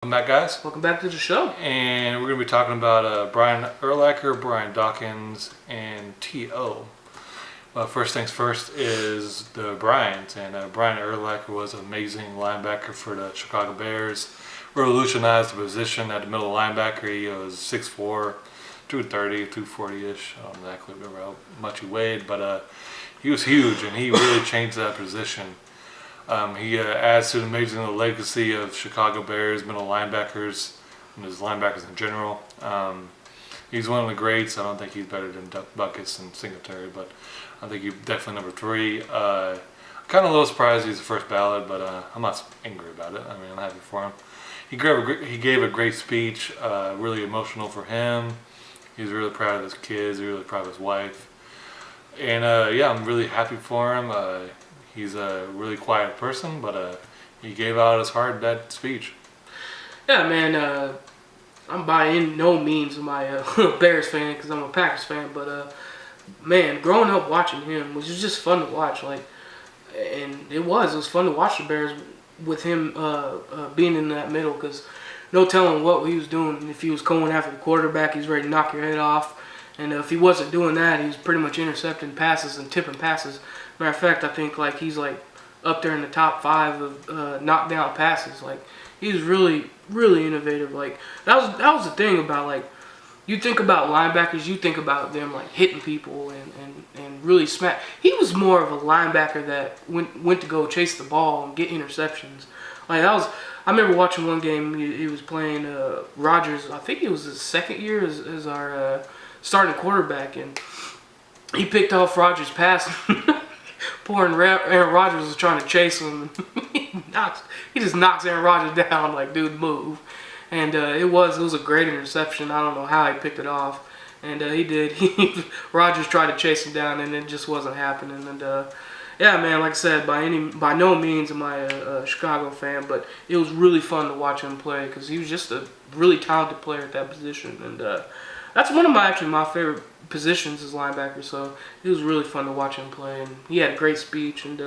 Welcome back, guys. Welcome back to the show. And we're going to be talking about Brian Urlacher, Brian Dawkins, and T.O. First things first is the Bryans. And Brian Urlacher was an amazing linebacker for the Chicago Bears. Revolutionized the position at the middle linebacker. He was 6'4", 230, 240-ish. I don't exactly remember how much he weighed, but he was huge, and he really changed that position. He adds to the amazing legacy of Chicago Bears middle linebackers and his linebackers in general. He's one of the greats. I don't think he's better than Buckets and Singletary, but I think he's definitely number 3. Kind of a little surprised he's the first ballot, but I'm not angry about it. I mean, I'm happy for him. He gave a great speech, really emotional for him. He's really proud of his kids. He's really proud of his wife. And yeah, I'm really happy for him. He's a really quiet person, but he gave out his heart in that speech. Yeah, man. I'm by no means am I a Bears fan because I'm a Packers fan, but man, growing up watching him was just fun to watch. And it was fun to watch the Bears with him being in that middle because no telling what he was doing. If he was going after the quarterback, he's ready to knock your head off. And if he wasn't doing that, he was pretty much intercepting passes and tipping passes. Matter of fact, I think he's up there in the top 5 of knockdown passes. He was really, really innovative. That was the thing about you think about linebackers, you think about them hitting people and really smack. He was more of a linebacker that went to go chase the ball and get interceptions. I remember watching one game. He was playing Rodgers. I think it was his second year as our starting quarterback, and he picked off Rodgers' pass. Poor Aaron Rodgers was trying to chase him. He just knocks Aaron Rodgers down dude, move. And it was a great interception. I don't know how he picked it off. And he did. Rodgers tried to chase him down, and it just wasn't happening. And yeah, man, like I said, by no means am I a Chicago fan, but it was really fun to watch him play because he was just a really talented player at that position. And that's one of my favorite positions as linebacker, so it was really fun to watch him play, and he had a great speech, and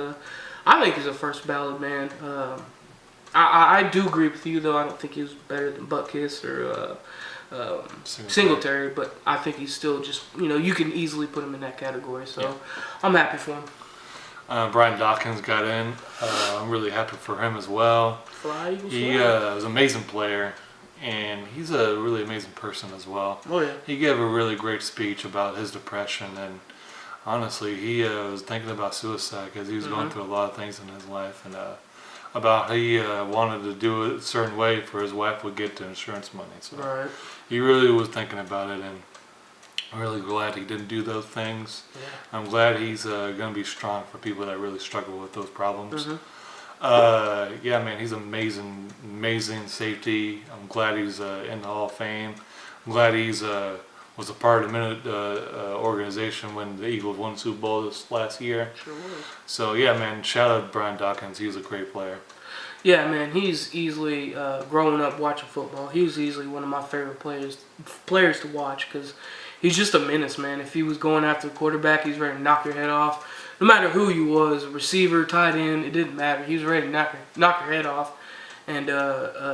I think he's a first ballot man. I do agree with you, though. I don't think he was better than Buckets or Singletary, but I think he's still just, you can easily put him in that category, so yeah. I'm happy for him. Brian Dawkins got in. I'm really happy for him as well. He was an amazing player. And he's a really amazing person as well. Oh, yeah. He gave a really great speech about his depression. And honestly, he was thinking about suicide because he was going through a lot of things in his life. And about how he wanted to do it a certain way for his wife would get the insurance money. So right. He really was thinking about it. And I'm really glad he didn't do those things. Yeah. I'm glad he's going to be strong for people that really struggle with those problems. Yeah, man, he's amazing safety. I'm glad he's in the Hall of Fame. I'm glad he's was a part of the organization when the Eagles won the Super Bowl this last year. Sure was. So yeah, man, shout out to Brian Dawkins. He's a great player. Yeah, man, he's easily growing up watching football. He was easily one of my favorite players to watch because he's just a menace, man. If he was going after the quarterback, he's ready to knock your head off. No matter who you was, receiver, tight end, it didn't matter. He was ready to knock your head off and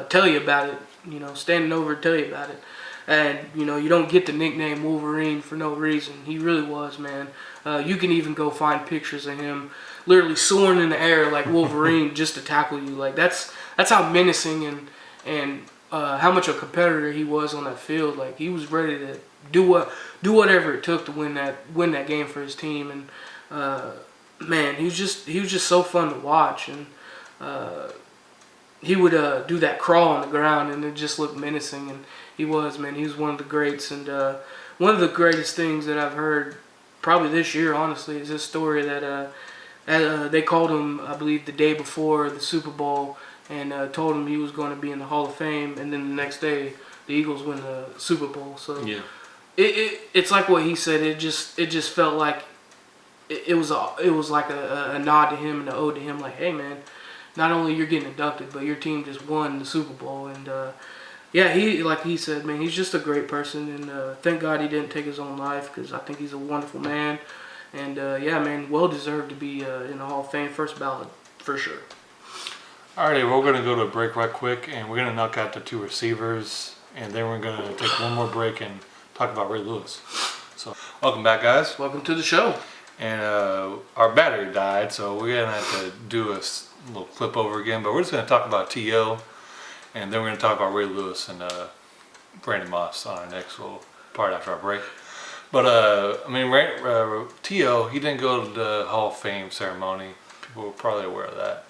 tell you about it. Standing over and tell you about it. And, you don't get the nickname Wolverine for no reason. He really was, man. You can even go find pictures of him literally soaring in the air like Wolverine just to tackle you. That's how menacing and how much a competitor he was on that field. He was ready to do whatever it took to win that game for his team. And man, he was just so fun to watch, and he would do that crawl on the ground, and it just looked menacing. And he was one of the greats, and one of the greatest things that I've heard probably this year, honestly, is this story that they called him, I believe, the day before the Super Bowl, and told him he was going to be in the Hall of Fame, and then the next day the Eagles win the Super Bowl. So yeah, it's like what he said. It just felt like. It was like a nod to him and an ode to him, hey man, not only you're getting inducted, but your team just won the Super Bowl. And yeah, he said, man, he's just a great person, and thank God he didn't take his own life because I think he's a wonderful man. And yeah, man, well deserved to be in the Hall of Fame, first ballot for sure. Alrighty, we're going to go to a break right quick, and we're going to knock out the 2 receivers, and then we're going to take one more break and talk about Ray Lewis. So, welcome back, guys. Welcome to the show. And our battery died, so we're going to have to do a little clip over again, but we're just going to talk about T.O., and then we're going to talk about Ray Lewis and Randy Moss on our next little part after our break. But, T.O., he didn't go to the Hall of Fame ceremony. People were probably aware of that.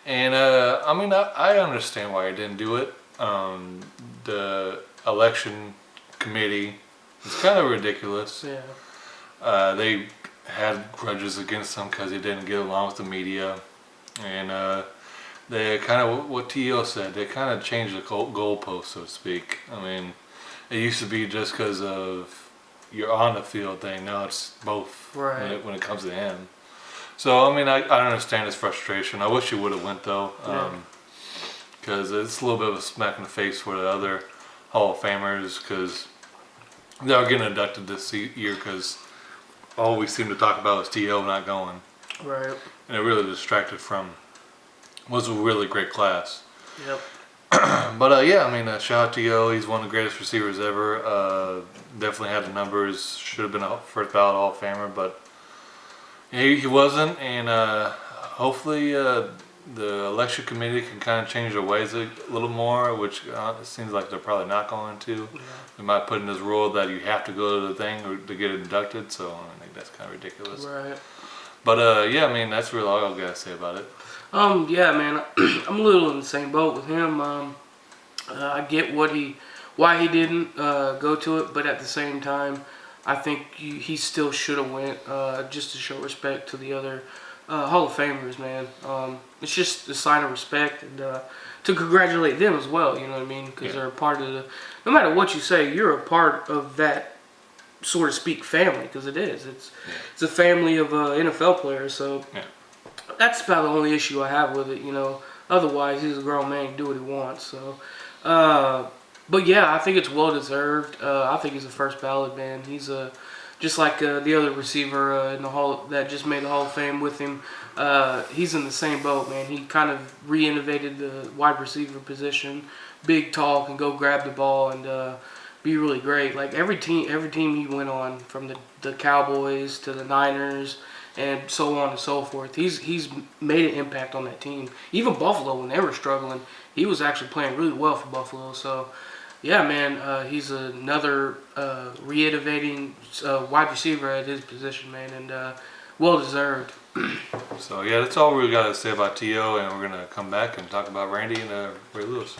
And, I understand why he didn't do it. The election committee is kind of ridiculous. Yeah. They had grudges against him because he didn't get along with the media. And they kind of, what T.O. said, they kind of changed the goalpost, so to speak. I mean, it used to be just because of you're on the field thing. Now it's both when it comes to him. So, I understand his frustration. I wish he would have went, though, because it's a little bit of a smack in the face for the other Hall of Famers, because they're getting inducted this year because all we seem to talk about is T.O. not going. Right. And it really distracted from was a really great class. Yep. But, shout out to T.O. He's one of the greatest receivers ever. Definitely had the numbers. Should have been a first ballot Hall of Famer, but he wasn't, and hopefully the election committee can kind of change their ways a little more, which it seems like they're probably not going to. Yeah. They might put in this rule that you have to go to the thing or to get inducted, so I think that's kind of ridiculous. Right. But that's really all I gotta say about it. Yeah, man, I'm a little in the same boat with him. I get why he didn't go to it, but at the same time, I think he still should have went just to show respect to the other Hall of Famers, man. It's just a sign of respect and to congratulate them as well, you know what I mean? Because they're a part of the, no matter what you say, you're a part of that, so to speak, family, because it is. It's a family of NFL players, so that's about the only issue I have with it, you know. Otherwise, he's a grown man, he can do what he wants, so. But yeah, I think it's well deserved. I think he's a first ballot man. He's just like the other receiver in the Hall that just made the Hall of Fame with him. He's in the same boat, man. He kind of re-innovated the wide receiver position. Big, tall, can go grab the ball and be really great. Like every team he went on, from the Cowboys to the Niners and so on and so forth. He's made an impact on that team. Even Buffalo, when they were struggling, he was actually playing really well for Buffalo. So. Yeah, man, he's another re-innovating wide receiver at his position, man, and well-deserved. So, yeah, that's all we got to say about T.O., and we're going to come back and talk about Randy and Ray Lewis.